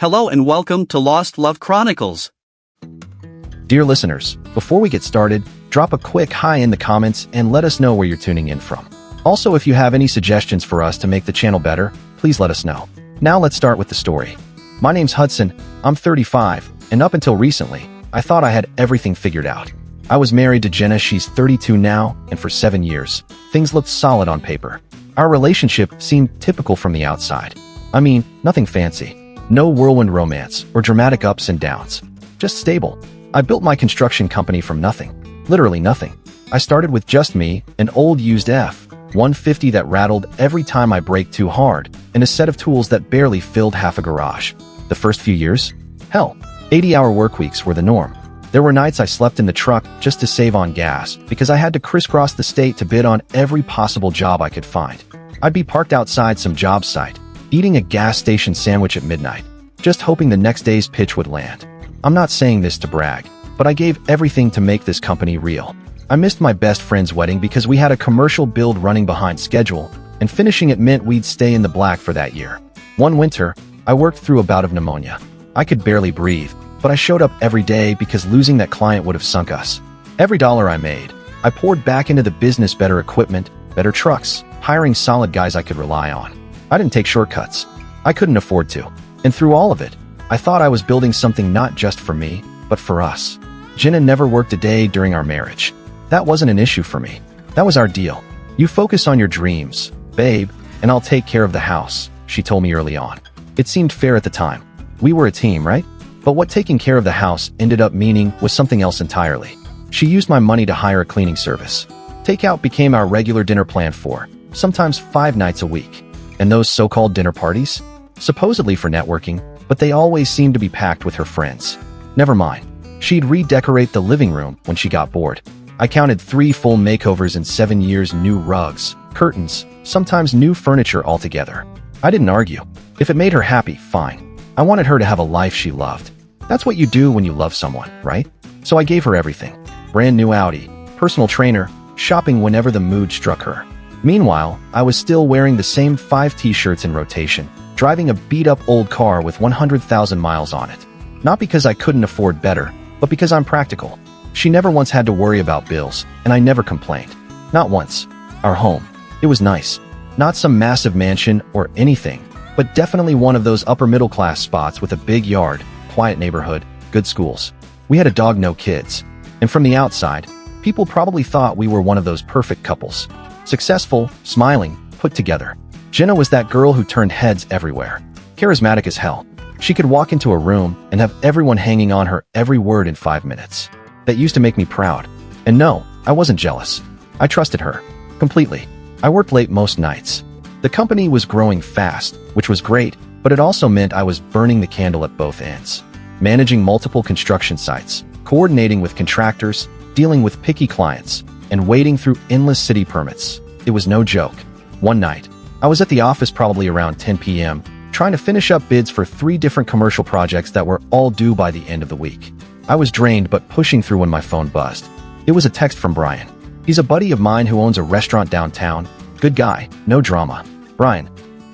Hello and welcome to Lost Love Chronicles. Dear listeners, before we get started, drop a quick hi in the comments and let us know where you're tuning in from. Also, if you have any suggestions for us to make the channel better, please let us know. Now let's start with the story. My name's Hudson, I'm 35, and up until recently, I thought I had everything figured out. I was married to Jenna, she's 32 now, and for 7 years, things looked solid on paper. Our relationship seemed typical from the outside. I mean, nothing fancy. No whirlwind romance or dramatic ups and downs. Just stable. I built my construction company from nothing. Literally nothing. I started with just me, an old used F-150 that rattled every time I braked too hard, and a set of tools that barely filled half a garage. The first few years? Hell, 80-hour work weeks were the norm. There were nights I slept in the truck just to save on gas because I had to crisscross the state to bid on every possible job I could find. I'd be parked outside some job site, eating a gas station sandwich at midnight, just hoping the next day's pitch would land. I'm not saying this to brag, but I gave everything to make this company real. I missed my best friend's wedding because we had a commercial build running behind schedule, and finishing it meant we'd stay in the black for that year. One winter, I worked through a bout of pneumonia. I could barely breathe, but I showed up every day because losing that client would have sunk us. Every dollar I made, I poured back into the business, better equipment, better trucks, hiring solid guys I could rely on. I didn't take shortcuts. I couldn't afford to. And through all of it, I thought I was building something not just for me, but for us. Jenna never worked a day during our marriage. That wasn't an issue for me. That was our deal. You focus on your dreams, babe, and I'll take care of the house, she told me early on. It seemed fair at the time. We were a team, right? But what taking care of the house ended up meaning was something else entirely. She used my money to hire a cleaning service. Takeout became our regular dinner planned for, sometimes 5 nights a week. And those so-called dinner parties? Supposedly for networking, but they always seemed to be packed with her friends. Never mind. She'd redecorate the living room when she got bored. I counted 3 full makeovers in 7 years, new rugs, curtains, sometimes new furniture altogether. I didn't argue. If it made her happy, fine. I wanted her to have a life she loved. That's what you do when you love someone, right? So I gave her everything. Brand new Audi, personal trainer, shopping whenever the mood struck her. Meanwhile, I was still wearing the same 5 t-shirts in rotation, driving a beat-up old car with 100,000 miles on it. Not because I couldn't afford better, but because I'm practical. She never once had to worry about bills, and I never complained. Not once. Our home. It was nice. Not some massive mansion or anything, but definitely one of those upper-middle-class spots with a big yard, quiet neighborhood, good schools. We had a dog, no kids. And from the outside, people probably thought we were one of those perfect couples. Successful, smiling, put together. Jenna was that girl who turned heads everywhere. Charismatic as hell. She could walk into a room and have everyone hanging on her every word in 5 minutes. That used to make me proud. And no, I wasn't jealous. I trusted her. Completely. I worked late most nights. The company was growing fast, which was great, but it also meant I was burning the candle at both ends. Managing multiple construction sites, coordinating with contractors, dealing with picky clients, and wading through endless city permits. It was no joke. One night, I was at the office probably around 10 p.m., trying to finish up bids for 3 different commercial projects that were all due by the end of the week. I was drained but pushing through when my phone buzzed. It was a text from Brian. He's a buddy of mine who owns a restaurant downtown. Good guy, no drama. Brian,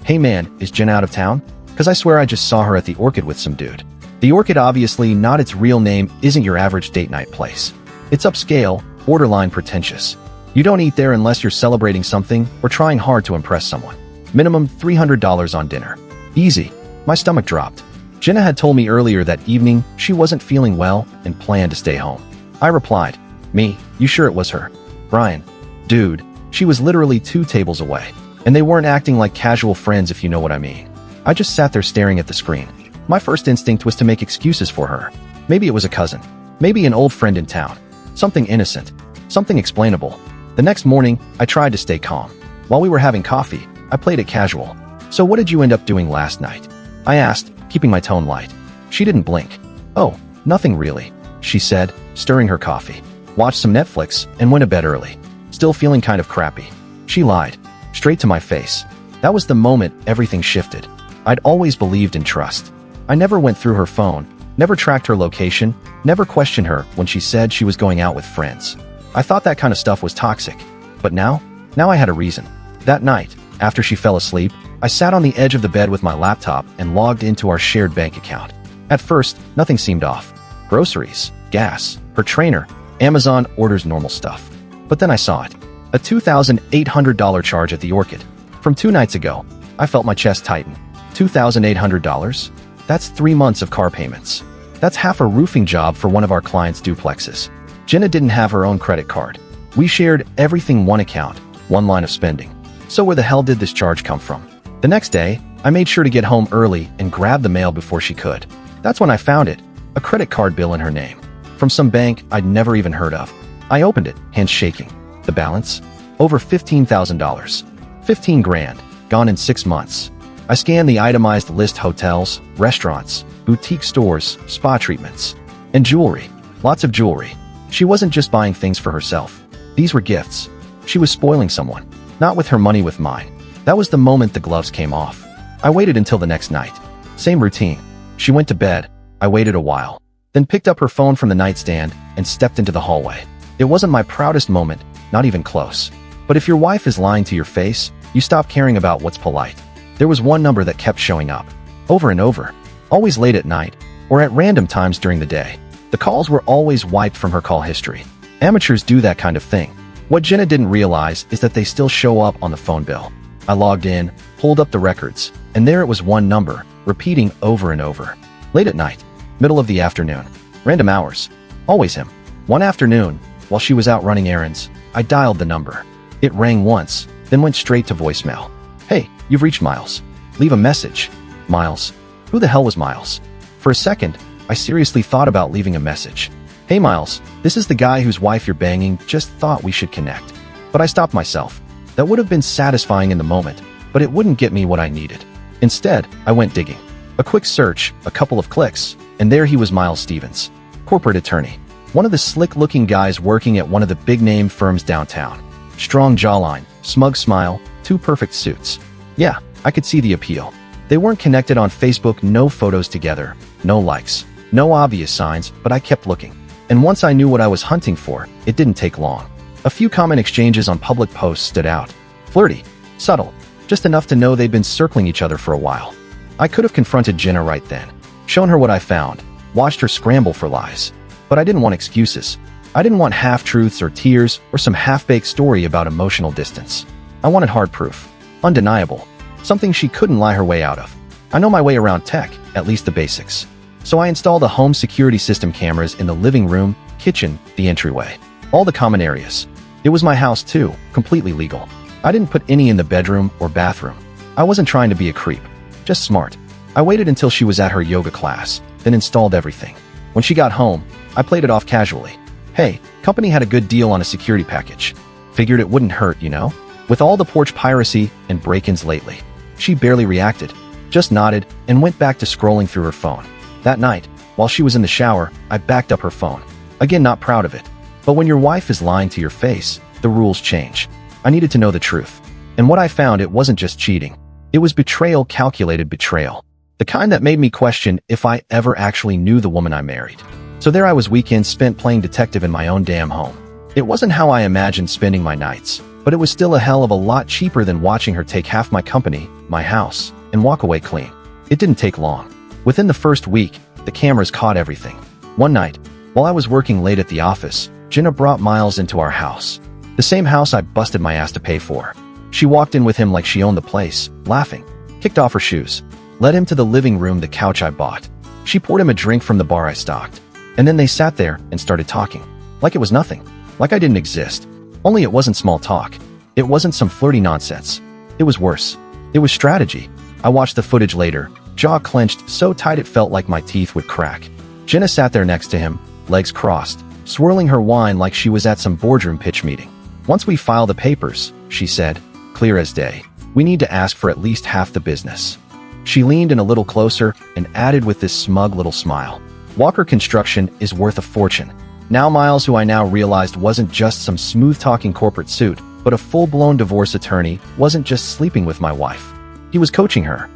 hey man, is Jen out of town? Cause I swear I just saw her at the Orchid with some dude. The Orchid, obviously not its real name, isn't your average date night place. It's upscale, borderline pretentious. You don't eat there unless you're celebrating something or trying hard to impress someone. Minimum $300 on dinner. Easy. My stomach dropped. Jenna had told me earlier that evening she wasn't feeling well and planned to stay home. I replied, me, you sure it was her? Brian, dude, she was literally 2 tables away. And they weren't acting like casual friends, if you know what I mean. I just sat there staring at the screen. My first instinct was to make excuses for her. Maybe it was a cousin. Maybe an old friend in town. Something innocent. Something explainable. The next morning, I tried to stay calm. While we were having coffee, I played it casual. So what did you end up doing last night? I asked, keeping my tone light. She didn't blink. Oh, nothing really, she said, stirring her coffee. Watched some Netflix and went to bed early. Still feeling kind of crappy. She lied. Straight to my face. That was the moment everything shifted. I'd always believed in trust. I never went through her phone, never tracked her location, never questioned her when she said she was going out with friends. I thought that kind of stuff was toxic. But now I had a reason. That night, after she fell asleep, I sat on the edge of the bed with my laptop and logged into our shared bank account. At first, nothing seemed off. Groceries, gas, her trainer, Amazon orders, normal stuff. But then I saw it. A $2,800 charge at the Orchid. From 2 nights ago. I felt my chest tighten. $2,800? That's 3 months of car payments. That's half a roofing job for one of our clients' duplexes. Jenna didn't have her own credit card. We shared everything, one account, one line of spending. So where the hell did this charge come from? The next day, I made sure to get home early and grab the mail before she could. That's when I found it, a credit card bill in her name. From some bank I'd never even heard of. I opened it, hands shaking. The balance? Over $15,000. 15 grand, gone in 6 months. I scanned the itemized list: hotels, restaurants, boutique stores, spa treatments, and jewelry. Lots of jewelry. She wasn't just buying things for herself. These were gifts. She was spoiling someone. Not with her money, with mine. That was the moment the gloves came off. I waited until the next night. Same routine. She went to bed. I waited a while. Then picked up her phone from the nightstand and stepped into the hallway. It wasn't my proudest moment, not even close. But if your wife is lying to your face, you stop caring about what's polite. There was one number that kept showing up. Over and over. Always late at night, or at random times during the day. The calls were always wiped from her call history. Amateurs do that kind of thing. What Jenna didn't realize is that they still show up on the phone bill. I logged in, pulled up the records, and there it was, one number, repeating over and over. Late at night, middle of the afternoon, random hours. Always him. One afternoon, while she was out running errands, I dialed the number. It rang once, then went straight to voicemail. Hey, you've reached Miles. Leave a message. Miles? Who the hell was Miles? For a second, I seriously thought about leaving a message. Hey Miles, this is the guy whose wife you're banging, just thought we should connect. But I stopped myself. That would have been satisfying in the moment, but it wouldn't get me what I needed. Instead, I went digging. A quick search, a couple of clicks, and there he was, Miles Stevens. Corporate attorney. One of the slick-looking guys working at one of the big-name firms downtown. Strong jawline, smug smile, 2 perfect suits. Yeah, I could see the appeal. They weren't connected on Facebook, no photos together, no likes, no obvious signs, but I kept looking. And once I knew what I was hunting for, it didn't take long. A few common exchanges on public posts stood out. Flirty, subtle, just enough to know they'd been circling each other for a while. I could have confronted Jenna right then, shown her what I found, watched her scramble for lies. But I didn't want excuses. I didn't want half-truths or tears or some half-baked story about emotional distance. I wanted hard proof. Undeniable. Something she couldn't lie her way out of. I know my way around tech, at least the basics. So I installed a home security system, cameras in the living room, kitchen, the entryway. All the common areas. It was my house too, completely legal. I didn't put any in the bedroom or bathroom. I wasn't trying to be a creep. Just smart. I waited until she was at her yoga class, then installed everything. When she got home, I played it off casually. Hey, company had a good deal on a security package. Figured it wouldn't hurt, you know? With all the porch piracy and break-ins lately. She barely reacted, just nodded and went back to scrolling through her phone. That night, while she was in the shower, I backed up her phone. Again, not proud of it. But when your wife is lying to your face, the rules change. I needed to know the truth. And what I found, it wasn't just cheating. It was betrayal, calculated betrayal. The kind that made me question if I ever actually knew the woman I married. So there I was, weekends spent playing detective in my own damn home. It wasn't how I imagined spending my nights, but it was still a hell of a lot cheaper than watching her take half my company, my house, and walk away clean. It didn't take long. Within the first week, the cameras caught everything. One night, while I was working late at the office, Jenna brought Miles into our house. The same house I busted my ass to pay for. She walked in with him like she owned the place, laughing, kicked off her shoes, led him to the living room, the couch I bought. She poured him a drink from the bar I stocked. And then they sat there and started talking. Like it was nothing. Like I didn't exist. Only it wasn't small talk. It wasn't some flirty nonsense. It was worse. It was strategy. I watched the footage later, jaw clenched so tight it felt like my teeth would crack. Jenna sat there next to him, legs crossed, swirling her wine like she was at some boardroom pitch meeting. Once we file the papers, she said, clear as day, we need to ask for at least half the business. She leaned in a little closer and added with this smug little smile, Walker Construction is worth a fortune. Now Miles, who I now realized wasn't just some smooth-talking corporate suit, but a full-blown divorce attorney, wasn't just sleeping with my wife. He was coaching her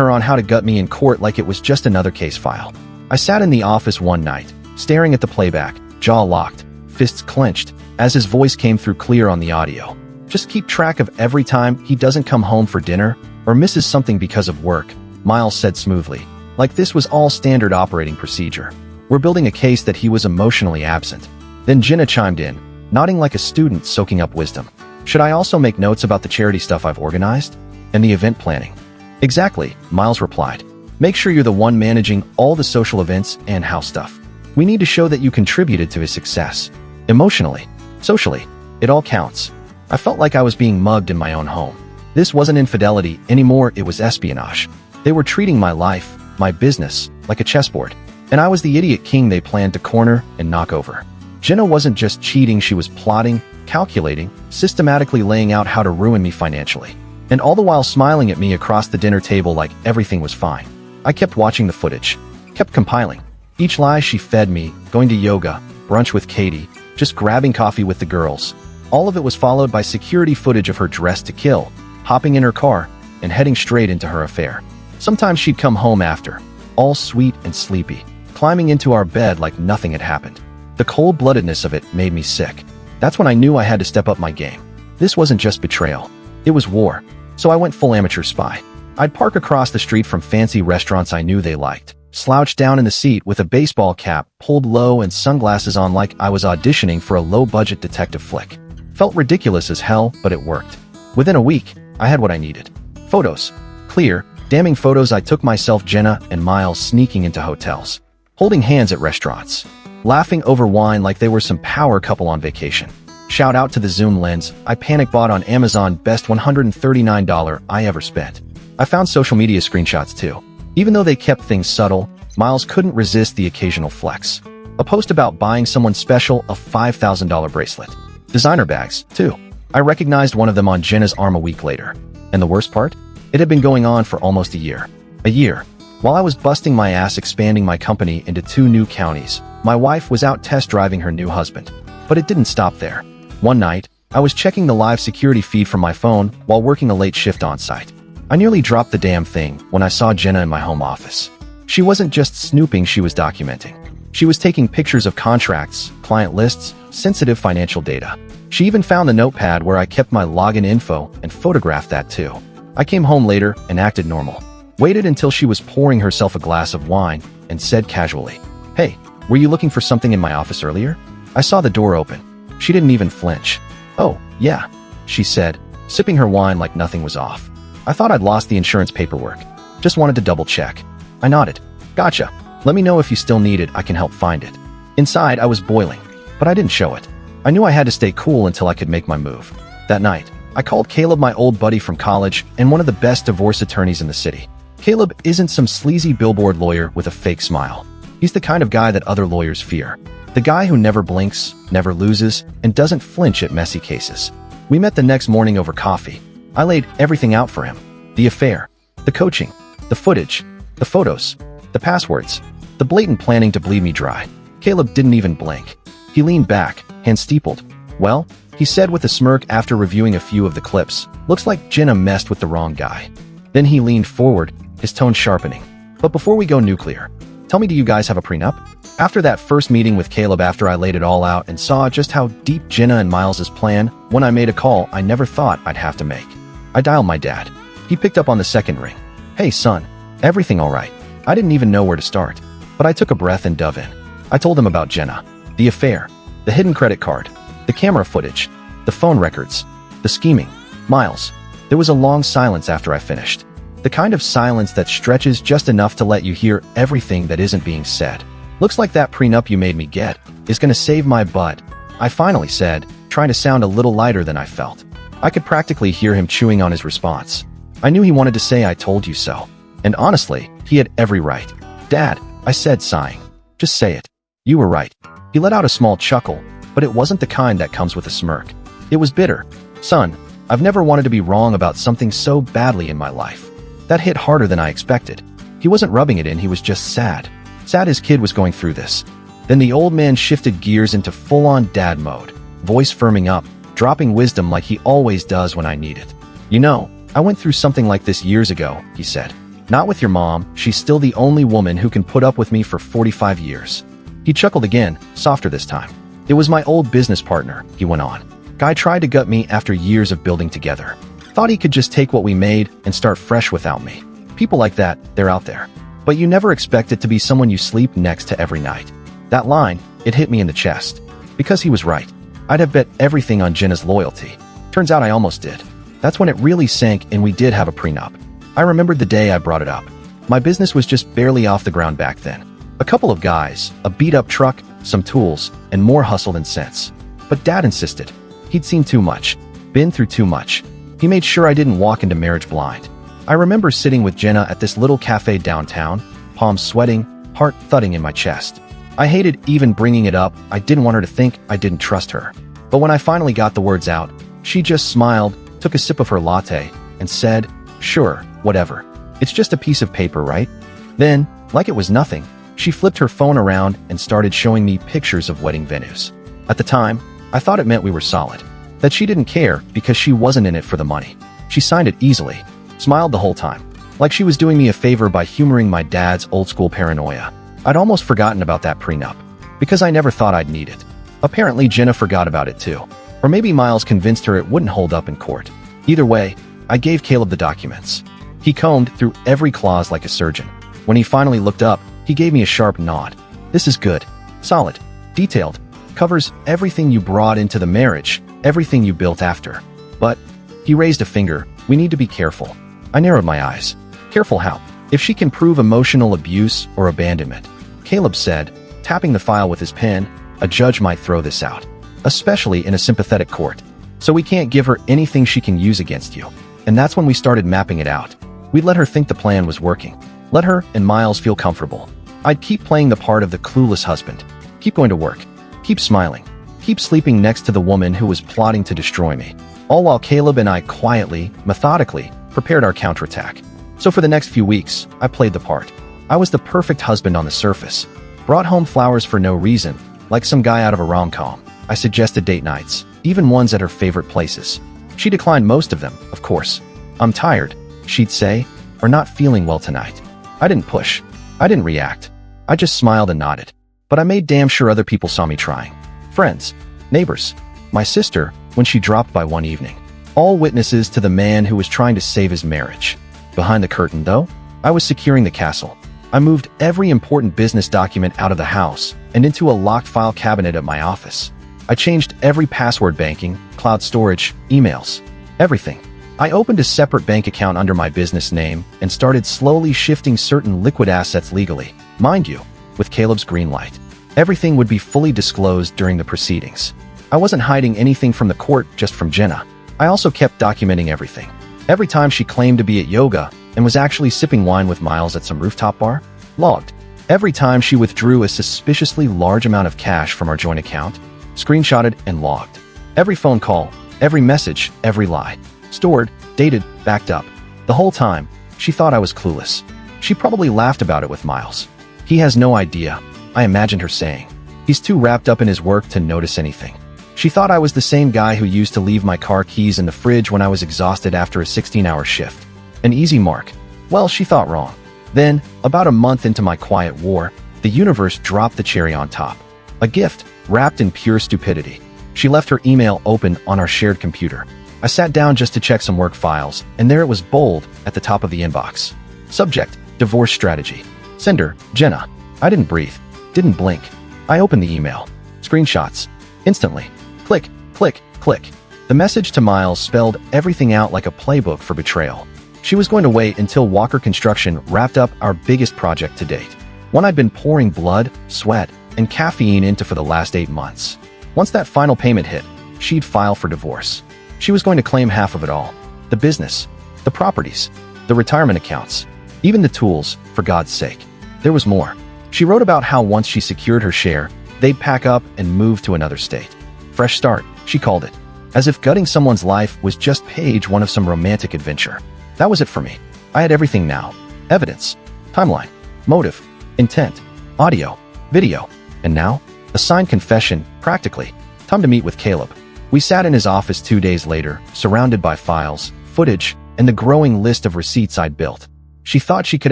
on how to gut me in court like it was just another case file. I sat in the office one night, staring at the playback, jaw locked, fists clenched, as his voice came through clear on the audio. Just keep track of every time he doesn't come home for dinner, or misses something because of work, Miles said smoothly, like this was all standard operating procedure. We're building a case that he was emotionally absent. Then Jenna chimed in, nodding like a student soaking up wisdom. Should I also make notes about the charity stuff I've organized? And the event planning? Exactly, Miles replied. Make sure you're the one managing all the social events and house stuff. We need to show that you contributed to his success. Emotionally, socially, it all counts. I felt like I was being mugged in my own home. This wasn't infidelity anymore, it was espionage. They were treating my life, my business, like a chessboard. And I was the idiot king they planned to corner and knock over. Jenna wasn't just cheating, she was plotting, calculating, systematically laying out how to ruin me financially. And all the while smiling at me across the dinner table like everything was fine. I kept watching the footage, kept compiling. Each lie she fed me, going to yoga, brunch with Katie, just grabbing coffee with the girls. All of it was followed by security footage of her dressed to kill, hopping in her car, and heading straight into her affair. Sometimes she'd come home after, all sweet and sleepy, climbing into our bed like nothing had happened. The cold-bloodedness of it made me sick. That's when I knew I had to step up my game. This wasn't just betrayal. It was war. So I went full amateur spy. I'd park across the street from fancy restaurants I knew they liked, slouch down in the seat with a baseball cap pulled low and sunglasses on like I was auditioning for a low-budget detective flick. Felt ridiculous as hell, but it worked. Within a week, I had what I needed. Photos. Clear, damning photos I took myself, Jenna, and Miles sneaking into hotels, holding hands at restaurants, laughing over wine like they were some power couple on vacation. Shout out to the zoom lens I panic bought on Amazon, best $139 I ever spent. I found social media screenshots too. Even though they kept things subtle, Miles couldn't resist the occasional flex. A post about buying someone special a $5,000 bracelet. Designer bags, too. I recognized one of them on Jenna's arm a week later. And the worst part? It had been going on for almost a year. A year. While I was busting my ass expanding my company into 2 new counties, my wife was out test driving her new husband. But it didn't stop there. One night, I was checking the live security feed from my phone while working a late shift on site. I nearly dropped the damn thing when I saw Jenna in my home office. She wasn't just snooping, she was documenting. She was taking pictures of contracts, client lists, sensitive financial data. She even found the notepad where I kept my login info and photographed that too. I came home later and acted normal. Waited until she was pouring herself a glass of wine and said casually, "Hey, were you looking for something in my office earlier?" I saw the door open. She didn't even flinch. "Oh, yeah," she said, sipping her wine like nothing was off. I thought I'd lost the insurance paperwork. Just wanted to double check. I nodded. "Gotcha. Let me know if you still need it, I can help find it." Inside, I was boiling, but I didn't show it. I knew I had to stay cool until I could make my move. That night, I called Caleb, my old buddy from college and one of the best divorce attorneys in the city. Caleb isn't some sleazy billboard lawyer with a fake smile. He's the kind of guy that other lawyers fear. The guy who never blinks, never loses, and doesn't flinch at messy cases. We met the next morning over coffee. I laid everything out for him. The affair, the coaching, the footage, the photos, the passwords, the blatant planning to bleed me dry. Caleb didn't even blink. He leaned back, hands steepled. "Well," he said with a smirk after reviewing a few of the clips, "looks like Jenna messed with the wrong guy." Then he leaned forward, his tone sharpening. "But before we go nuclear, tell me, do you guys have a prenup?" After that first meeting with Caleb, after I laid it all out and saw just how deep Jenna and Miles's plan, when I made a call I never thought I'd have to make. I dialed my dad. He picked up on the second ring. "Hey son, everything all right?" I didn't even know where to start, but I took a breath and dove in. I told him about Jenna, the affair, the hidden credit card, the camera footage, the phone records, the scheming. "Miles," there was a long silence after I finished. The kind of silence that stretches just enough to let you hear everything that isn't being said. "Looks like that prenup you made me get is gonna save my butt," I finally said, trying to sound a little lighter than I felt. I could practically hear him chewing on his response. I knew he wanted to say "I told you so." And honestly, he had every right. "Dad," I said, sighing. "Just say it. You were right." He let out a small chuckle, but it wasn't the kind that comes with a smirk. It was bitter. "Son, I've never wanted to be wrong about something so badly in my life." That hit harder than I expected. He wasn't rubbing it in, he was just sad. Sad his kid was going through this. Then the old man shifted gears into full-on dad mode, voice firming up, dropping wisdom like he always does when I need it. "You know, I went through something like this years ago," he said. "Not with your mom, she's still the only woman who can put up with me for 45 years. He chuckled again, softer this time. "It was my old business partner," he went on. "Guy tried to gut me after years of building together. Thought he could just take what we made and start fresh without me. People like that, they're out there. But you never expect it to be someone you sleep next to every night. That line, it hit me in the chest. Because he was right. I'd have bet everything on Jenna's loyalty. Turns out I almost did. That's when it really sank and we did have a prenup. I remembered the day I brought it up. My business was just barely off the ground back then. A couple of guys, a beat-up truck, some tools, and more hustle than sense. But Dad insisted. He'd seen too much. Been through too much. He made sure I didn't walk into marriage blind. I remember sitting with Jenna at this little cafe downtown, palms sweating, heart thudding in my chest. I hated even bringing it up. I didn't want her to think I didn't trust her. But when I finally got the words out, she just smiled, took a sip of her latte, and said, "Sure, whatever. It's just a piece of paper, right?" Then, like it was nothing, she flipped her phone around and started showing me pictures of wedding venues. At the time, I thought it meant we were solid. That she didn't care because she wasn't in it for the money. She signed it easily, smiled the whole time, like she was doing me a favor by humoring my dad's old-school paranoia. I'd almost forgotten about that prenup, because I never thought I'd need it. Apparently Jenna forgot about it too. Or maybe Miles convinced her it wouldn't hold up in court. Either way, I gave Caleb the documents. He combed through every clause like a surgeon. When he finally looked up, he gave me a sharp nod. "This is good. Solid. Detailed. Covers everything you brought into the marriage, everything you built after." But he raised a finger. "We need to be careful." I narrowed my eyes. "Careful how?" "If she can prove emotional abuse or abandonment," Caleb said, tapping the file with his pen, "a judge might throw this out, especially in a sympathetic court. So we can't give her anything she can use against you." And that's when we started mapping it out. We'd let her think the plan was working. Let her and Miles feel comfortable. I'd keep playing the part of the clueless husband. Keep going to work. Keep smiling. Keep sleeping next to the woman who was plotting to destroy me. All while Caleb and I quietly, methodically, prepared our counterattack. So for the next few weeks, I played the part. I was the perfect husband on the surface. Brought home flowers for no reason, like some guy out of a rom-com. I suggested date nights, even ones at her favorite places. She declined most of them, of course. "I'm tired," she'd say, or "not feeling well tonight." I didn't push. I didn't react. I just smiled and nodded. But I made damn sure other people saw me trying. Friends, neighbors, my sister, when she dropped by one evening. All witnesses to the man who was trying to save his marriage. Behind the curtain, though, I was securing the castle. I moved every important business document out of the house and into a locked file cabinet at my office. I changed every password, banking, cloud storage, emails, everything. I opened a separate bank account under my business name and started slowly shifting certain liquid assets legally. Mind you, with Caleb's green light. Everything would be fully disclosed during the proceedings. I wasn't hiding anything from the court, just from Jenna. I also kept documenting everything. Every time she claimed to be at yoga and was actually sipping wine with Miles at some rooftop bar, logged. Every time she withdrew a suspiciously large amount of cash from our joint account, screenshotted and logged. Every phone call, every message, every lie. Stored, dated, backed up. The whole time, she thought I was clueless. She probably laughed about it with Miles. "He has no idea," I imagined her saying. "He's too wrapped up in his work to notice anything." She thought I was the same guy who used to leave my car keys in the fridge when I was exhausted after a 16-hour shift. An easy mark. Well, she thought wrong. Then, about a month into my quiet war, the universe dropped the cherry on top. A gift, wrapped in pure stupidity. She left her email open on our shared computer. I sat down just to check some work files, and there it was bold at the top of the inbox. Subject, divorce strategy. Sender, Jenna. I didn't breathe. Didn't blink. I opened the email. Screenshots. Instantly. Click, click, click. The message to Miles spelled everything out like a playbook for betrayal. She was going to wait until Walker Construction wrapped up our biggest project to date. One I'd been pouring blood, sweat, and caffeine into for the last 8 months. Once that final payment hit, she'd file for divorce. She was going to claim half of it all. The business, the properties, the retirement accounts, even the tools, for God's sake. There was more. She wrote about how once she secured her share, they'd pack up and move to another state. Fresh start, she called it. As if gutting someone's life was just page one of some romantic adventure. That was it for me. I had everything now. Evidence, timeline, motive, intent, audio, video, and now, a signed confession, practically. Time to meet with Caleb. We sat in his office 2 days later, surrounded by files, footage, and the growing list of receipts I'd built. She thought she could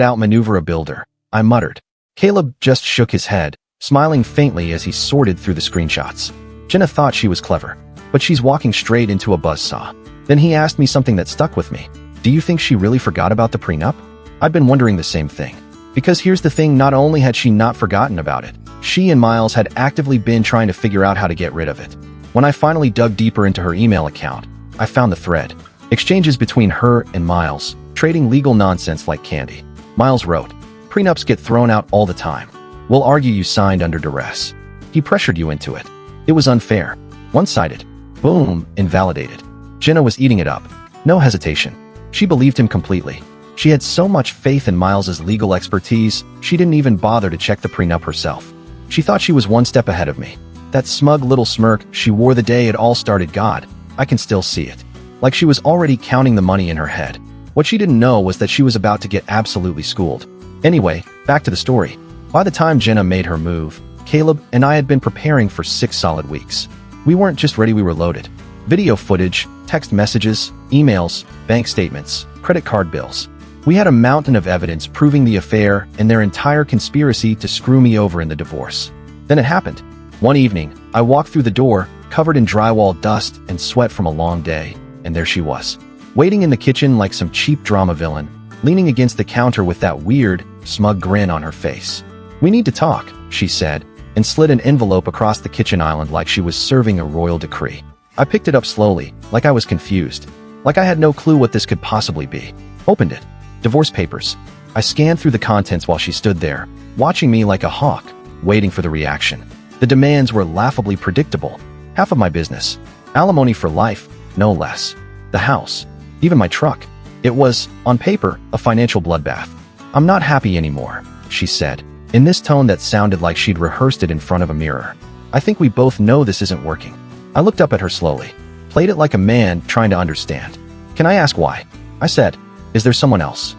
outmaneuver a builder. I muttered. Caleb just shook his head, smiling faintly as he sorted through the screenshots. Jenna thought she was clever, but she's walking straight into a buzzsaw. Then he asked me something that stuck with me. Do you think she really forgot about the prenup? I'd been wondering the same thing. Because here's the thing, not only had she not forgotten about it, she and Miles had actively been trying to figure out how to get rid of it. When I finally dug deeper into her email account, I found the thread. Exchanges between her and Miles, trading legal nonsense like candy. Miles wrote, "Prenups get thrown out all the time. We'll argue you signed under duress. He pressured you into it. It was unfair. One-sided. Boom, invalidated." Jenna was eating it up. No hesitation. She believed him completely. She had so much faith in Miles's legal expertise, she didn't even bother to check the prenup herself. She thought she was one step ahead of me. That smug little smirk she wore the day it all started, God, I can still see it. Like she was already counting the money in her head. What she didn't know was that she was about to get absolutely schooled. Anyway, back to the story. By the time Jenna made her move, Caleb and I had been preparing for 6 solid weeks. We weren't just ready, we were loaded. Video footage, text messages, emails, bank statements, credit card bills. We had a mountain of evidence proving the affair and their entire conspiracy to screw me over in the divorce. Then it happened. One evening, I walked through the door, covered in drywall dust and sweat from a long day, and there she was, waiting in the kitchen like some cheap drama villain, leaning against the counter with that weird, smug grin on her face. "We need to talk," she said, and slid an envelope across the kitchen island like she was serving a royal decree. I picked it up slowly, like I was confused, like I had no clue what this could possibly be. Opened it. Divorce papers. I scanned through the contents while she stood there, watching me like a hawk, waiting for the reaction. The demands were laughably predictable. Half of my business. Alimony for life, no less. The house. Even my truck. It was, on paper, a financial bloodbath. "I'm not happy anymore," she said, in this tone that sounded like she'd rehearsed it in front of a mirror. "I think we both know this isn't working." I looked up at her slowly, played it like a man trying to understand. "Can I ask why?" I said. "Is there someone else?"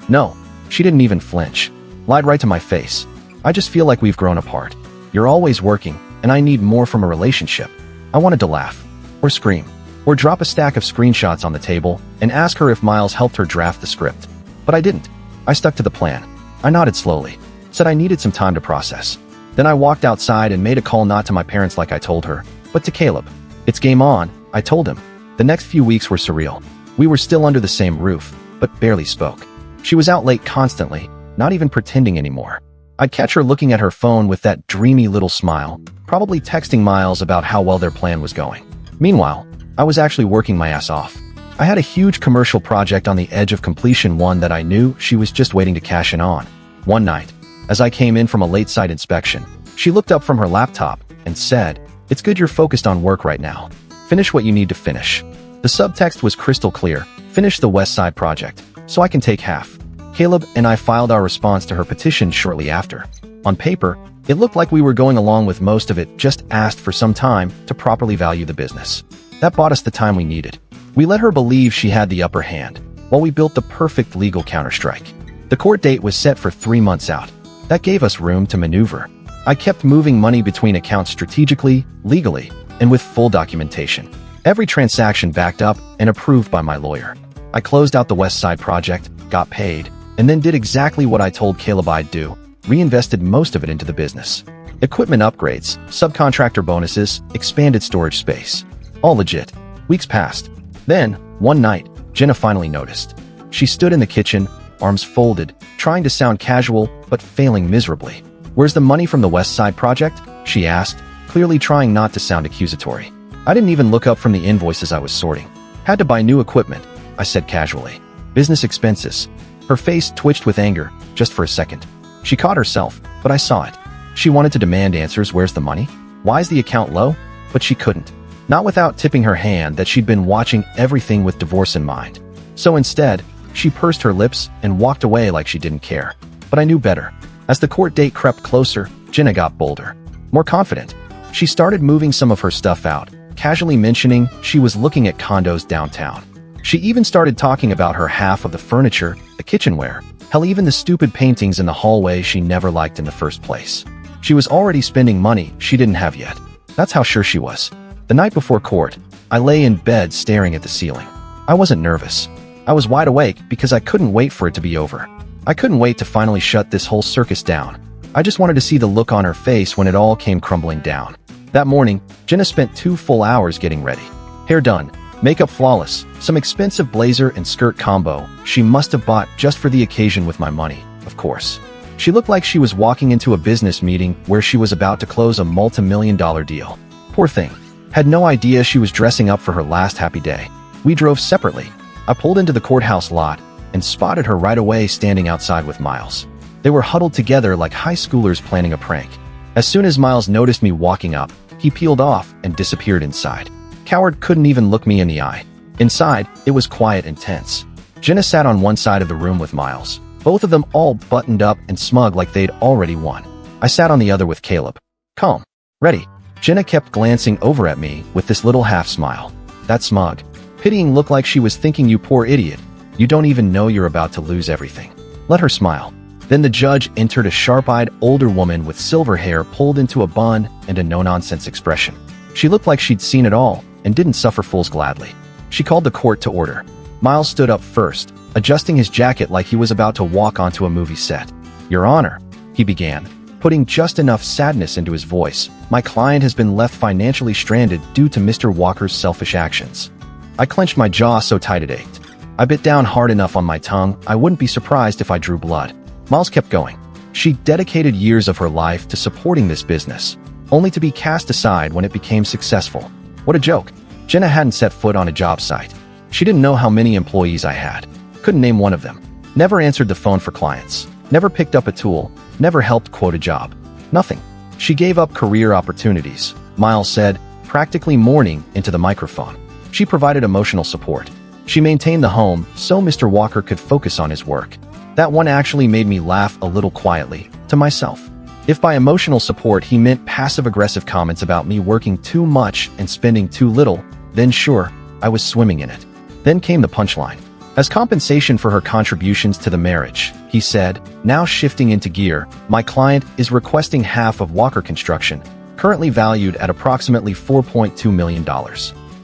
"No." She didn't even flinch. Lied right to my face. "I just feel like we've grown apart. You're always working, and I need more from a relationship." I wanted to laugh, or scream, or drop a stack of screenshots on the table and ask her if Miles helped her draft the script. But I didn't. I stuck to the plan. I nodded slowly, said I needed some time to process. Then I walked outside and made a call, not to my parents like I told her, but to Caleb. "It's game on," I told him. The next few weeks were surreal. We were still under the same roof, but barely spoke. She was out late constantly, not even pretending anymore. I'd catch her looking at her phone with that dreamy little smile, probably texting Miles about how well their plan was going. Meanwhile, I was actually working my ass off. I had a huge commercial project on the edge of completion, one that I knew she was just waiting to cash in on. One night, as I came in from a late site inspection, she looked up from her laptop and said, "It's good you're focused on work right now. Finish what you need to finish." The subtext was crystal clear. Finish the West Side project, so I can take half. Caleb and I filed our response to her petition shortly after. On paper, it looked like we were going along with most of it, just asked for some time to properly value the business. That bought us the time we needed. We let her believe she had the upper hand, while we built the perfect legal counterstrike. The court date was set for 3 months out. That gave us room to maneuver. I kept moving money between accounts strategically, legally, and with full documentation. Every transaction backed up and approved by my lawyer. I closed out the West Side project, got paid, and then did exactly what I told Caleb I'd do, reinvested most of it into the business. Equipment upgrades, subcontractor bonuses, expanded storage space. All legit. Weeks passed. Then, one night, Jenna finally noticed. She stood in the kitchen, arms folded, trying to sound casual, but failing miserably. "Where's the money from the West Side project?" she asked, clearly trying not to sound accusatory. I didn't even look up from the invoices I was sorting. "Had to buy new equipment," I said casually. "Business expenses." Her face twitched with anger, just for a second. She caught herself, but I saw it. She wanted to demand answers. Where's the money? Why is the account low? But she couldn't. Not without tipping her hand that she'd been watching everything with divorce in mind. So instead, she pursed her lips and walked away like she didn't care. But I knew better. As the court date crept closer, Jenna got bolder, more confident. She started moving some of her stuff out, casually mentioning she was looking at condos downtown. She even started talking about her half of the furniture, the kitchenware, hell, even the stupid paintings in the hallway she never liked in the first place. She was already spending money she didn't have yet. That's how sure she was. The night before court, I lay in bed staring at the ceiling. I wasn't nervous. I was wide awake because I couldn't wait for it to be over. I couldn't wait to finally shut this whole circus down. I just wanted to see the look on her face when it all came crumbling down. That morning, Jenna spent 2 full hours getting ready. Hair done, Makeup flawless, some expensive blazer and skirt combo she must have bought just for the occasion with my money, of course. She looked like she was walking into a business meeting where she was about to close a multi-million-dollar deal. Poor thing. Had no idea she was dressing up for her last happy day. We drove separately. I pulled into the courthouse lot and spotted her right away standing outside with Miles. They were huddled together like high schoolers planning a prank. As soon as Miles noticed me walking up, he peeled off and disappeared inside. Coward couldn't even look me in the eye. Inside, it was quiet and tense. Jenna sat on one side of the room with Miles, both of them all buttoned up and smug like they'd already won. I sat on the other with Caleb. Calm. Ready. Jenna kept glancing over at me with this little half-smile. That smug, pitying look like she was thinking, you poor idiot. You don't even know you're about to lose everything. Let her smile. Then the judge entered, a sharp-eyed older woman with silver hair pulled into a bun and a no-nonsense expression. She looked like she'd seen it all and didn't suffer fools gladly. She called the court to order. Miles stood up first, adjusting his jacket like he was about to walk onto a movie set. Your Honor, he began, putting just enough sadness into his voice. My client has been left financially stranded due to Mr. Walker's selfish actions. I clenched my jaw so tight it ached. I bit down hard enough on my tongue I wouldn't be surprised if I drew blood. Miles kept going. She dedicated years of her life to supporting this business, only to be cast aside when it became successful. What a joke. Jenna hadn't set foot on a job site. She didn't know how many employees I had. Couldn't name one of them. Never answered the phone for clients. Never picked up a tool. Never helped quote a job. Nothing. She gave up career opportunities, Miles said, practically mourning into the microphone. She provided emotional support. She maintained the home so Mr. Walker could focus on his work. That one actually made me laugh a little quietly, to myself. If by emotional support he meant passive-aggressive comments about me working too much and spending too little, then sure, I was swimming in it. Then came the punchline. As compensation for her contributions to the marriage, he said, now shifting into gear, my client is requesting half of Walker Construction, currently valued at approximately $4.2 million.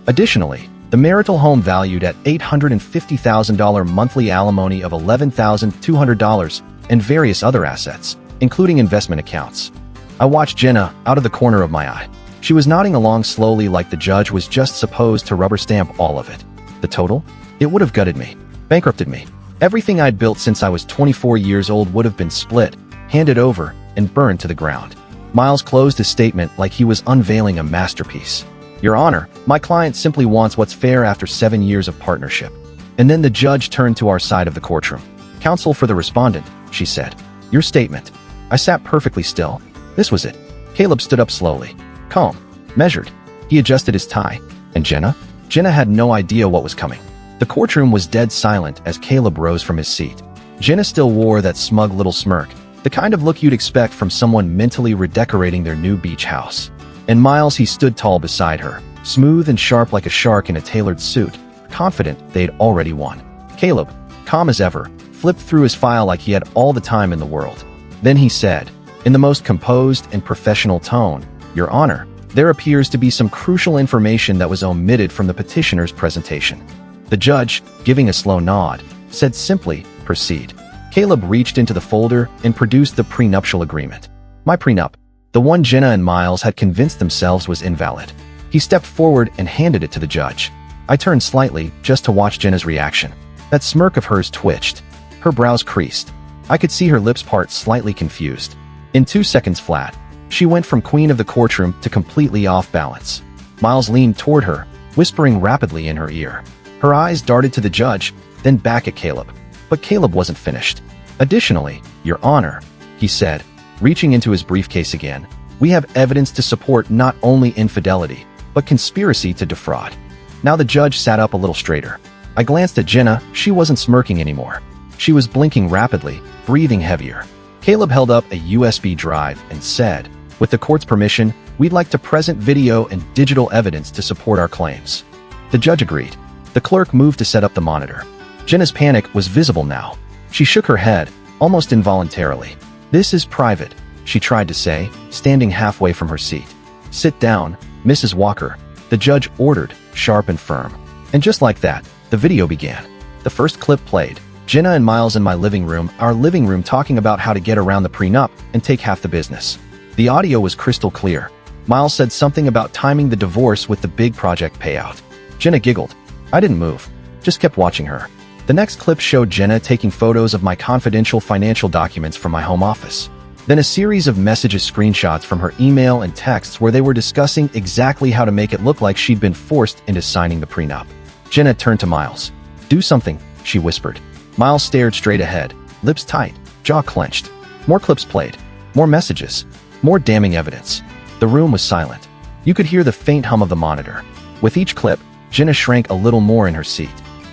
Additionally, the marital home valued at $850,000, monthly alimony of $11,200, and various other assets, including investment accounts. I watched Jenna out of the corner of my eye. She was nodding along slowly like the judge was just supposed to rubber stamp all of it. The total? It would have gutted me, bankrupted me. Everything I'd built since I was 24 years old would have been split, handed over, and burned to the ground. Miles closed his statement like he was unveiling a masterpiece. Your Honor, my client simply wants what's fair after 7 years of partnership. And then the judge turned to our side of the courtroom. Counsel for the respondent, she said. Your statement. I sat perfectly still. This was it. Caleb stood up slowly. Calm. Measured. He adjusted his tie. And Jenna? Jenna had no idea what was coming. The courtroom was dead silent as Caleb rose from his seat. Jenna still wore that smug little smirk, the kind of look you'd expect from someone mentally redecorating their new beach house. And Miles, he stood tall beside her, smooth and sharp like a shark in a tailored suit, confident they'd already won. Caleb, calm as ever, flipped through his file like he had all the time in the world. Then he said, in the most composed and professional tone, Your Honor, there appears to be some crucial information that was omitted from the petitioner's presentation. The judge, giving a slow nod, said simply, proceed. Caleb reached into the folder and produced the prenuptial agreement. My prenup. The one Jenna and Miles had convinced themselves was invalid. He stepped forward and handed it to the judge. I turned slightly just to watch Jenna's reaction. That smirk of hers twitched. Her brows creased. I could see her lips part, slightly confused. In 2 seconds flat, she went from queen of the courtroom to completely off balance. Miles leaned toward her, whispering rapidly in her ear. Her eyes darted to the judge, then back at Caleb. But Caleb wasn't finished. Additionally, Your Honor, he said, reaching into his briefcase again, we have evidence to support not only infidelity, but conspiracy to defraud. Now the judge sat up a little straighter. I glanced at Jenna. She wasn't smirking anymore. She was blinking rapidly, breathing heavier. Caleb held up a USB drive and said, with the court's permission, we'd like to present video and digital evidence to support our claims. The judge agreed. The clerk moved to set up the monitor. Jenna's panic was visible now. She shook her head, almost involuntarily. This is private, she tried to say, standing halfway from her seat. Sit down, Mrs. Walker, the judge ordered, sharp and firm. And just like that, the video began. The first clip played. Jenna and Miles in my living room, our living room, talking about how to get around the prenup and take half the business. The audio was crystal clear. Miles said something about timing the divorce with the big project payout. Jenna giggled. I didn't move, just kept watching her. The next clip showed Jenna taking photos of my confidential financial documents from my home office. Then a series of messages, screenshots from her email and texts where they were discussing exactly how to make it look like she'd been forced into signing the prenup. Jenna turned to Miles. "Do something," she whispered. Miles stared straight ahead, lips tight, jaw clenched. More clips played. More messages. More damning evidence. The room was silent. You could hear the faint hum of the monitor. With each clip, Jenna shrank a little more in her seat.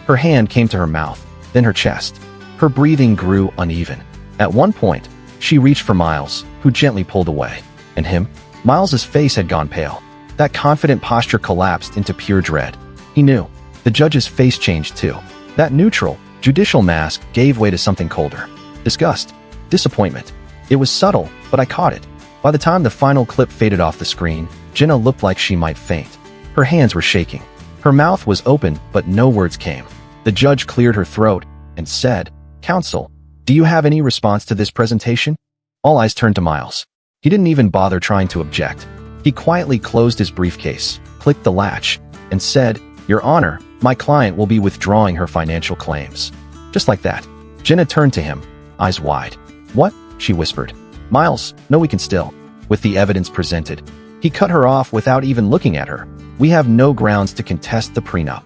Her hand came to her mouth, then her chest. Her breathing grew uneven. At one point, she reached for Miles, who gently pulled away. And him? Miles's face had gone pale. That confident posture collapsed into pure dread. He knew. The judge's face changed too. That neutral, judicial mask gave way to something colder. Disgust. Disappointment. It was subtle, but I caught it. By the time the final clip faded off the screen, Jenna looked like she might faint. Her hands were shaking. Her mouth was open, but no words came. The judge cleared her throat and said, "Counsel, do you have any response to this presentation?" All eyes turned to Miles. He didn't even bother trying to object. He quietly closed his briefcase, clicked the latch, and said, "Your Honor, my client will be withdrawing her financial claims." Just like that, Jenna turned to him, eyes wide. "What?" she whispered. "Miles, no, we can still." With the evidence presented, he cut her off without even looking at her. "We have no grounds to contest the prenup."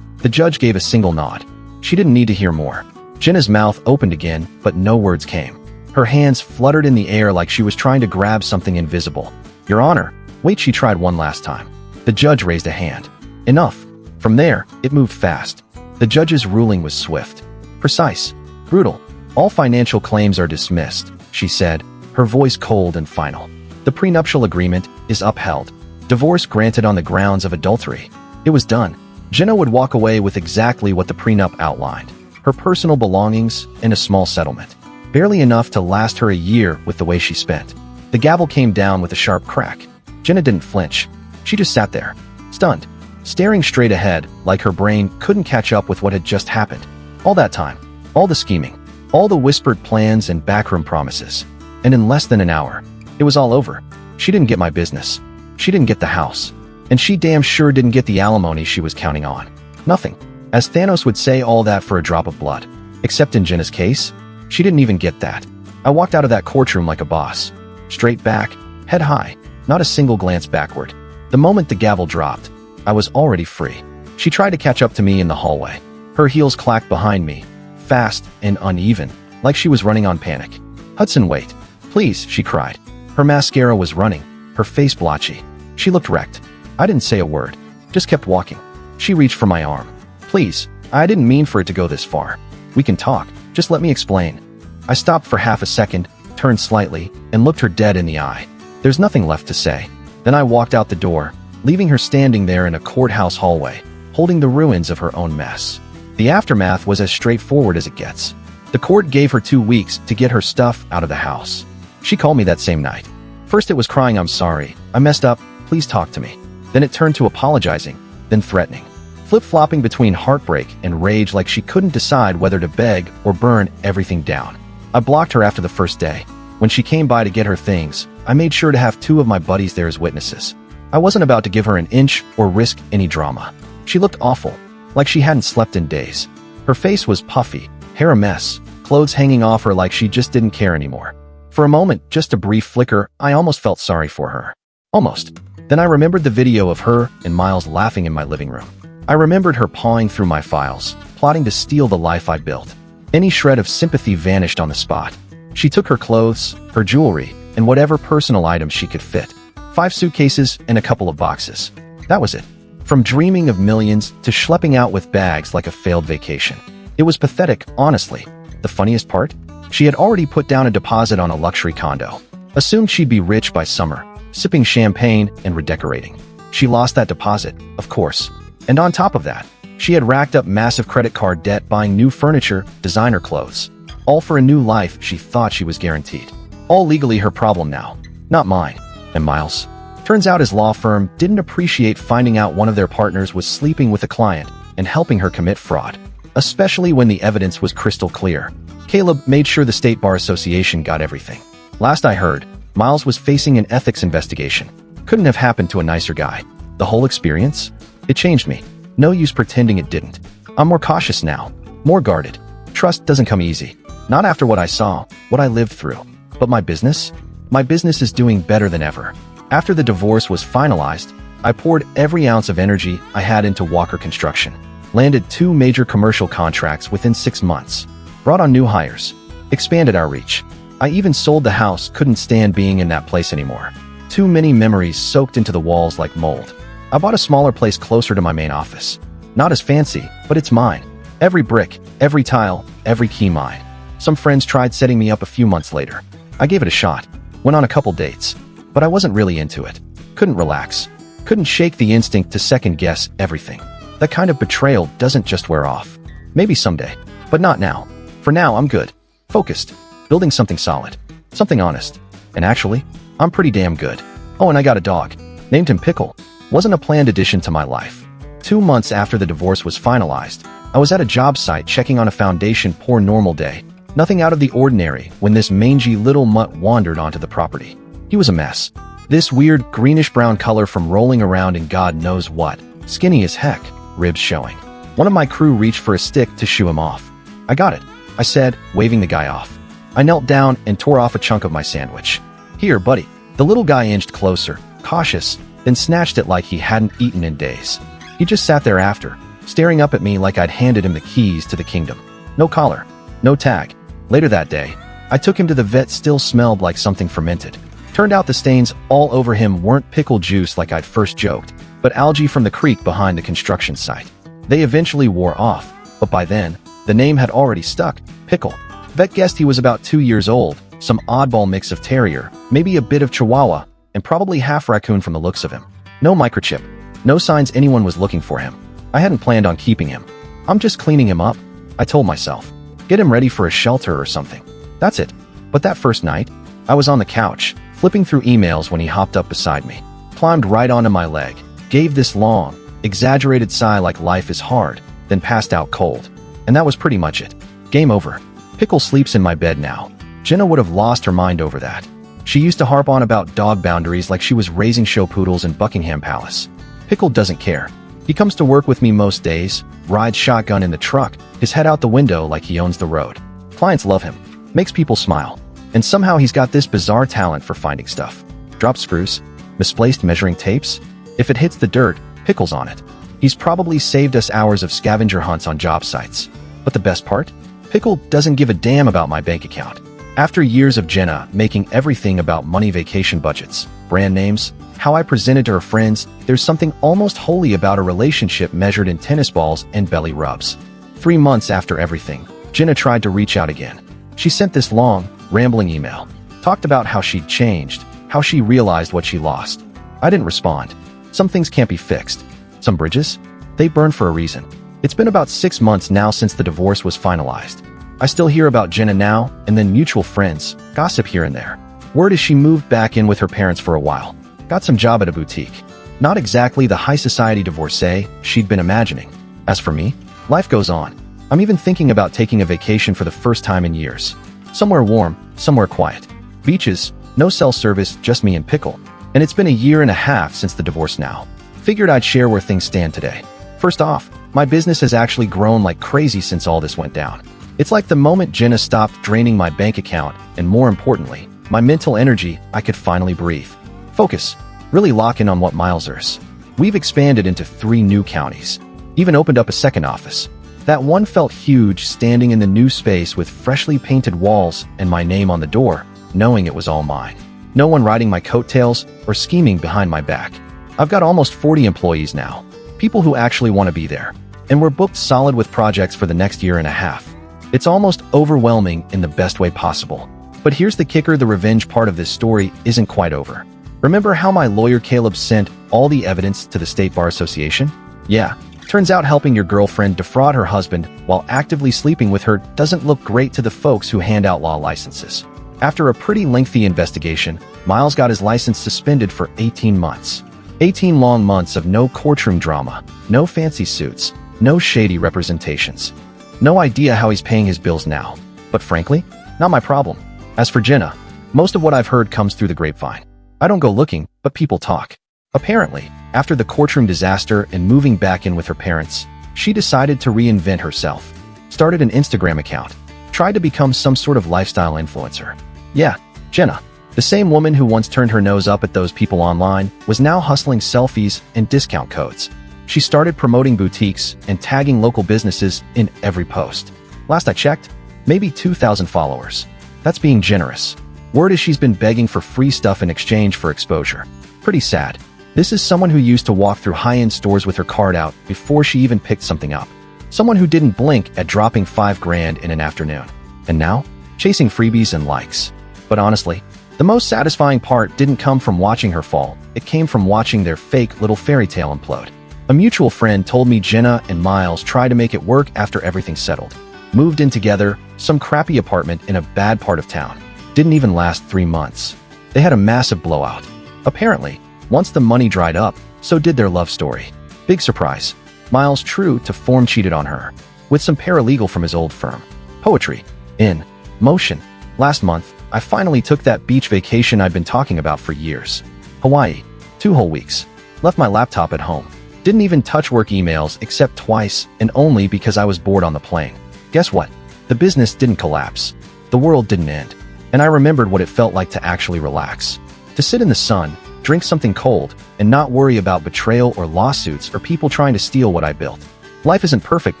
The judge gave a single nod. She didn't need to hear more. Jenna's mouth opened again, but no words came. Her hands fluttered in the air like she was trying to grab something invisible. "Your Honor." Wait, she tried one last time. The judge raised a hand. "Enough." From there, it moved fast. The judge's ruling was swift. Precise. Brutal. "All financial claims are dismissed," she said, her voice cold and final. "The prenuptial agreement is upheld. Divorce granted on the grounds of adultery." It was done. Jenna would walk away with exactly what the prenup outlined. Her personal belongings and a small settlement. Barely enough to last her a year with the way she spent. The gavel came down with a sharp crack. Jenna didn't flinch. She just sat there, stunned, staring straight ahead like her brain couldn't catch up with what had just happened. All that time, all the scheming, all the whispered plans and backroom promises. And in less than an hour, it was all over. She didn't get my business. She didn't get the house. And she damn sure didn't get the alimony she was counting on. Nothing. As Thanos would say, all that for a drop of blood. Except in Jenna's case, she didn't even get that. I walked out of that courtroom like a boss. Straight back, head high, not a single glance backward. The moment the gavel dropped, I was already free. She tried to catch up to me in the hallway. Her heels clacked behind me, fast and uneven, like she was running on panic. "Hudson, wait. Please," she cried. Her mascara was running, her face blotchy. She looked wrecked. I didn't say a word, just kept walking. She reached for my arm. "Please, I didn't mean for it to go this far. We can talk, just let me explain." I stopped for half a second, turned slightly, and looked her dead in the eye. There's nothing left to say. Then I walked out the door, leaving her standing there in a courthouse hallway, holding the ruins of her own mess. The aftermath was as straightforward as it gets. The court gave her 2 weeks to get her stuff out of the house. She called me that same night. First it was crying, "I'm sorry, I messed up, please talk to me." Then it turned to apologizing, then threatening. Flip-flopping between heartbreak and rage like she couldn't decide whether to beg or burn everything down. I blocked her after the first day. When she came by to get her things, I made sure to have 2 of my buddies there as witnesses. I wasn't about to give her an inch or risk any drama. She looked awful, like she hadn't slept in days. Her face was puffy, hair a mess, clothes hanging off her like she just didn't care anymore. For a moment, just a brief flicker, I almost felt sorry for her. Almost. Then I remembered the video of her and Miles laughing in my living room. I remembered her pawing through my files, plotting to steal the life I built. Any shred of sympathy vanished on the spot. She took her clothes, her jewelry, and whatever personal items she could fit. 5 suitcases and a couple of boxes. That was it. From dreaming of millions to schlepping out with bags like a failed vacation. It was pathetic, honestly. The funniest part? She had already put down a deposit on a luxury condo. Assumed she'd be rich by summer, sipping champagne and redecorating. She lost that deposit, of course. And on top of that, she had racked up massive credit card debt buying new furniture, designer clothes. All for a new life she thought she was guaranteed. All legally her problem now, not mine. And Miles? Turns out his law firm didn't appreciate finding out one of their partners was sleeping with a client and helping her commit fraud. Especially when the evidence was crystal clear. Caleb made sure the State Bar Association got everything. Last I heard, Miles was facing an ethics investigation. Couldn't have happened to a nicer guy. The whole experience? It changed me. No use pretending it didn't. I'm more cautious now, more guarded. Trust doesn't come easy. Not after what I saw, what I lived through. But my business? My business is doing better than ever. After the divorce was finalized, I poured every ounce of energy I had into Walker Construction. Landed 2 major commercial contracts within 6 months. Brought on new hires. Expanded our reach. I even sold the house, couldn't stand being in that place anymore. Too many memories soaked into the walls like mold. I bought a smaller place closer to my main office. Not as fancy, but it's mine. Every brick, every tile, every key mine. Some friends tried setting me up a few months later. I gave it a shot. Went on a couple dates. But I wasn't really into it. Couldn't relax. Couldn't shake the instinct to second-guess everything. That kind of betrayal doesn't just wear off. Maybe someday. But not now. For now, I'm good. Focused. Building something solid. Something honest. And actually, I'm pretty damn good. Oh, and I got a dog. Named him Pickle. Wasn't a planned addition to my life. 2 months after the divorce was finalized, I was at a job site checking on a foundation pour normal day. Nothing out of the ordinary when this mangy little mutt wandered onto the property. He was a mess. This weird greenish-brown color from rolling around in God knows what. Skinny as heck, ribs showing. One of my crew reached for a stick to shoo him off. I got it, I said, waving the guy off. I knelt down and tore off a chunk of my sandwich. Here, buddy. The little guy inched closer, cautious, then snatched it like he hadn't eaten in days. He just sat there after, staring up at me like I'd handed him the keys to the kingdom. No collar, no tag. Later that day, I took him to the vet. Still smelled like something fermented. Turned out the stains all over him weren't pickle juice like I'd first joked, but algae from the creek behind the construction site. They eventually wore off, but by then, the name had already stuck, Pickle. Vet guessed he was about 2 years old, some oddball mix of terrier, maybe a bit of chihuahua, and probably half raccoon from the looks of him. No microchip. No signs anyone was looking for him. I hadn't planned on keeping him. I'm just cleaning him up, I told myself. Get him ready for a shelter or something. That's it. But that first night, I was on the couch, flipping through emails when he hopped up beside me. Climbed right onto my leg, gave this long, exaggerated sigh like life is hard, then passed out cold. And that was pretty much it. Game over. Pickle sleeps in my bed now. Jenna would have lost her mind over that. She used to harp on about dog boundaries like she was raising show poodles in Buckingham Palace. Pickle doesn't care. He comes to work with me most days, rides shotgun in the truck, his head out the window like he owns the road. Clients love him. Makes people smile. And somehow he's got this bizarre talent for finding stuff. Dropped screws? Misplaced measuring tapes? If it hits the dirt, Pickle's on it. He's probably saved us hours of scavenger hunts on job sites. But the best part? Pickle doesn't give a damn about my bank account. After years of Jenna making everything about money, vacation budgets, brand names, how I presented to her friends, there's something almost holy about a relationship measured in tennis balls and belly rubs. 3 months after everything, Jenna tried to reach out again. She sent this long, rambling email. Talked about how she'd changed, how she realized what she lost. I didn't respond. Some things can't be fixed. Some bridges? They burn for a reason. It's been about 6 months now since the divorce was finalized. I still hear about Jenna now, and then mutual friends, gossip here and there. Word is she moved back in with her parents for a while. Got some job at a boutique. Not exactly the high society divorcee she'd been imagining. As for me, life goes on. I'm even thinking about taking a vacation for the first time in years. Somewhere warm, somewhere quiet. Beaches, no cell service, just me and Pickle. And it's been a year and a half since the divorce now. Figured I'd share where things stand today. First off, my business has actually grown like crazy since all this went down. It's like the moment Jenna stopped draining my bank account, and more importantly, my mental energy, I could finally breathe. Focus. Really lock in on what miles is. We've expanded into 3 new counties. Even opened up a second office. That one felt huge, standing in the new space with freshly painted walls and my name on the door, knowing it was all mine. No one riding my coattails or scheming behind my back. I've got almost 40 employees now. People who actually want to be there. And we're booked solid with projects for the next year and a half. It's almost overwhelming in the best way possible. But here's the kicker, the revenge part of this story isn't quite over. Remember how my lawyer Caleb sent all the evidence to the State Bar Association? Yeah, turns out helping your girlfriend defraud her husband while actively sleeping with her doesn't look great to the folks who hand out law licenses. After a pretty lengthy investigation, Miles got his license suspended for 18 months. 18 long months of no courtroom drama, no fancy suits, no shady representations. No idea how he's paying his bills now. But frankly, not my problem. As for Jenna, most of what I've heard comes through the grapevine. I don't go looking, but people talk. Apparently, after the courtroom disaster and moving back in with her parents, she decided to reinvent herself. Started an Instagram account. Tried to become some sort of lifestyle influencer. Yeah, Jenna, the same woman who once turned her nose up at those people online, was now hustling selfies and discount codes. She started promoting boutiques and tagging local businesses in every post. Last I checked, maybe 2,000 followers. That's being generous. Word is she's been begging for free stuff in exchange for exposure. Pretty sad. This is someone who used to walk through high-end stores with her card out before she even picked something up. Someone who didn't blink at dropping $5,000 in an afternoon. And now, chasing freebies and likes. But honestly, the most satisfying part didn't come from watching her fall. It came from watching their fake little fairy tale implode. A mutual friend told me Jenna and Miles tried to make it work after everything settled. Moved in together, some crappy apartment in a bad part of town. Didn't even last 3 months. They had a massive blowout. Apparently, once the money dried up, so did their love story. Big surprise. Miles, true to form, cheated on her. With some paralegal from his old firm. Poetry. In motion. Last month, I finally took that beach vacation I'd been talking about for years. Hawaii. 2 whole weeks. Left my laptop at home. Didn't even touch work emails except twice, and only because I was bored on the plane. Guess what? The business didn't collapse. The world didn't end. And I remembered what it felt like to actually relax. To sit in the sun, drink something cold, and not worry about betrayal or lawsuits or people trying to steal what I built. Life isn't perfect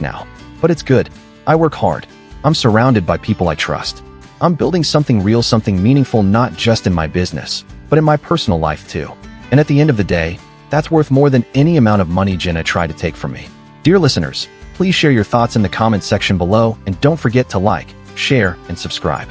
now, but it's good. I work hard. I'm surrounded by people I trust. I'm building something real, something meaningful, not just in my business, but in my personal life too. And at the end of the day, that's worth more than any amount of money Jenna tried to take from me. Dear listeners, please share your thoughts in the comments section below, and don't forget to like, share, and subscribe.